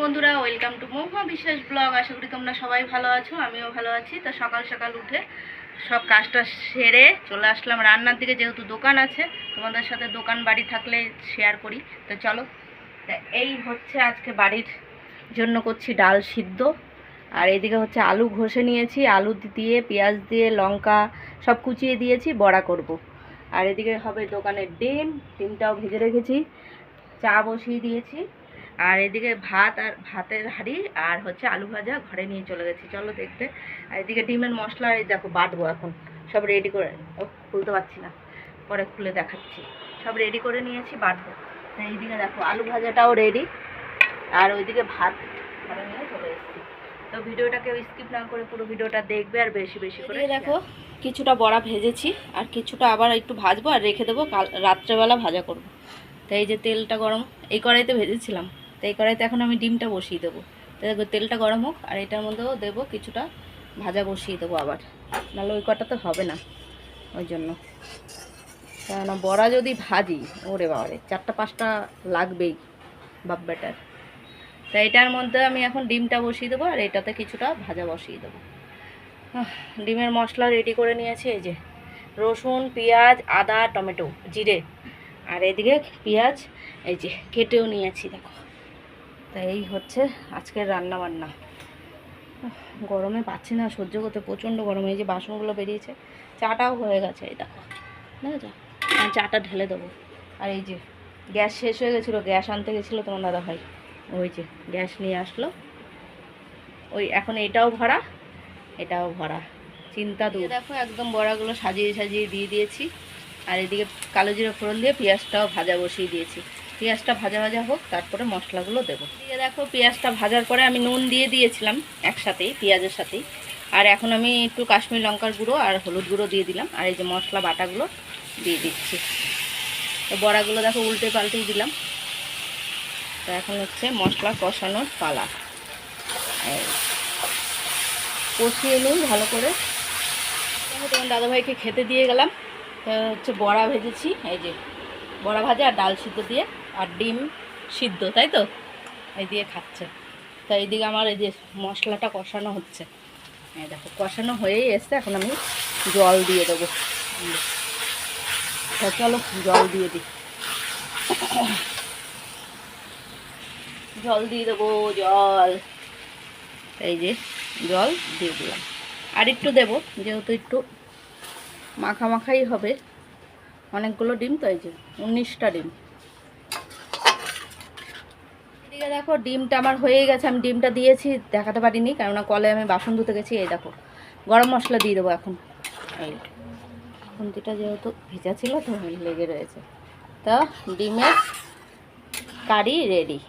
বন্ধুরা, welcome to মহুয়া বিশ্বাস blog. আশা করি তোমরা সবাই ভালো আছো, আমিও ভালো আছি। তো সকাল সকাল উঠে সব কাজটা সেরে চলে আসলাম রান্নার দিকে, যেহেতু দোকান আছে। তোমাদের সাথে দোকান বাড়ি থাকলে শেয়ার করি। তো চলো, এই হচ্ছে আজকে বাড়ির জন্য করছি ডাল সিদ্ধ। আর এদিকে হচ্ছে আলু ঘষে নিয়েছি, আলু দিয়ে পেঁয়াজ দিয়ে লঙ্কা সব কুচিয়ে দিয়েছি, বড়া করব। আর এদিকে হবে দোকানের ডিমটাও ভেজে রেখেছি, চা বসিয়ে দিয়েছি। আর এদিকে ভাত আর ভাতের হাঁড়ি আর হচ্ছে আলু ভাজা ঘরে নিয়ে চলে গেছি, চলো দেখতে। আর এদিকে ডিমের মশলা এই দেখো বাটবো এখন, সব রেডি করে। খুলতে পারছি না, পরে খুলে দেখাচ্ছি। সব রেডি করে নিয়েছি, বাটবো। তো এইদিকে দেখো আলু ভাজাটাও রেডি, আর ওইদিকে ভাত ঘরে নিয়ে চলে এসেছি। তো ভিডিওটাকে স্কিপ না করে পুরো ভিডিওটা দেখবে, আর বেশি বেশি করে দেখো। কিছুটা বড়া ভেজেছি, আর কিছুটা আবার একটু ভাজবো আর রেখে দেবো, কাল রাত্রেবেলা ভাজা করব। তো এই যে তেলটা গরম, এই কড়াইতে ভেজেছিলাম, তো এই কড়াইতে এখন আমি ডিমটা বসিয়ে দেবো। তো দেখো তেলটা গরম হোক, আর এটার মধ্যেও দেবো কিছুটা ভাজা বসিয়ে দেবো আবার, নাহলে ওই কটা তো হবে না, ওই জন্য। কেননা বড়া যদি ভাজি, ওরে বাবারে 4-5টা লাগবেই, বাপ বেটার। তো এটার মধ্যে আমি এখন ডিমটা বসিয়ে দেবো, আর এটাতে কিছুটা ভাজা বসিয়ে দেবো। ডিমের মশলা রেডি করে নিয়েছি, এই যে রসুন, পেঁয়াজ, আদা, টমেটো, জিরে, আর এদিকে পেঁয়াজ এই যে কেটেও নিয়েছি দেখো। তাই এই হচ্ছে আজকের রান্না বান্না। গরমে পাচ্ছি না সহ্য করতে, প্রচণ্ড গরম। এই যে বাসনগুলো বেরিয়েছে, চাটাও হয়ে গেছে, এই দেখো, দেখেছো। আমি চাটা ঢেলে দেবো। আর এই যে গ্যাস শেষ হয়ে গেছিলো, গ্যাস আনতে গেছিলো তোমার দাদা ভাই, ওই যে গ্যাস নিয়ে আসলো। ওই এখন এটাও ভরা, এটাও ভরা, চিন্তা দূর। দেখো একদম বড়াগুলো সাজিয়ে সাজিয়ে দিয়ে দিয়েছি। আর এদিকে কালো জিরে ফোড়ন দিয়ে পেঁয়াজটাও ভাজা বসিয়ে দিয়েছি। পেঁয়াজটা ভাজা ভাজা হোক, তারপরে মশলাগুলো দেবো। দিয়ে দেখো পেঁয়াজটা ভাজার পরে আমি নুন দিয়ে দিয়েছিলাম একসাথেই, পেঁয়াজের সাথেই। আর এখন আমি একটু কাশ্মীর লঙ্কার গুঁড়ো আর হলুদ গুঁড়ো দিয়ে দিলাম, আর এই যে মশলা বাটাগুলো দিয়ে দিচ্ছি। তো বড়াগুলো দেখো উল্টে পাল্টেই দিলাম। তো এখন হচ্ছে মশলা কষানোর পালা, কষিয়ে নিই ভালো করে। তোমার দাদাভাইকে খেতে দিয়ে গেলাম। হচ্ছে বড়া ভেজেছি, এই যে বড়া ভাজা আর ডাল সিদ্ধ দিয়ে, আর ডিম সিদ্ধ, তাই তো এই দিয়ে খাচ্ছে। তো এইদিকে আমার এই যে মশলাটা কষানো হচ্ছে, এই দেখো কষানো হয়েই এসছে। এখন আমি জল দিয়ে দেবো। চলো জল দিয়ে দিই, জল দিয়ে দেবো, জল। এই যে জল দিয়ে দিলাম, আর একটু দেবো, যেহেতু একটু মাখা মাখাই হবে। অনেকগুলো ডিম তো, এই যে 19টা ডিম। এদিকে দেখো ডিমটা আমার হয়ে গেছে, আমি ডিমটা দিয়েছি, দেখাতে পারিনি কেননা কলে আমি বাসন ধুতে গেছি। এই দেখো গরম মশলা দিয়ে দেবো এখন। এই খুন্তিটা যেহেতু ভেজা ছিল তো লেগে রয়েছে। তো ডিমের কারি রেডি।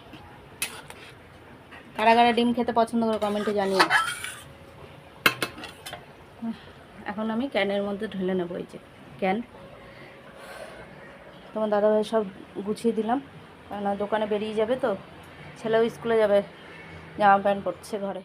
কারা কারা ডিম খেতে পছন্দ করো কমেন্টে জানিও। এখন আমি ক্যানের মধ্যে ঢেলে নেবো, এই যে ক্যান। তোমার দাদাভাই সব গুছিয়ে দিলাম, কেননা দোকানে বেরিয়ে যাবে তো, ছেলেও স্কুলে যাবে, জামা প্যান্ট পরছে ঘরে।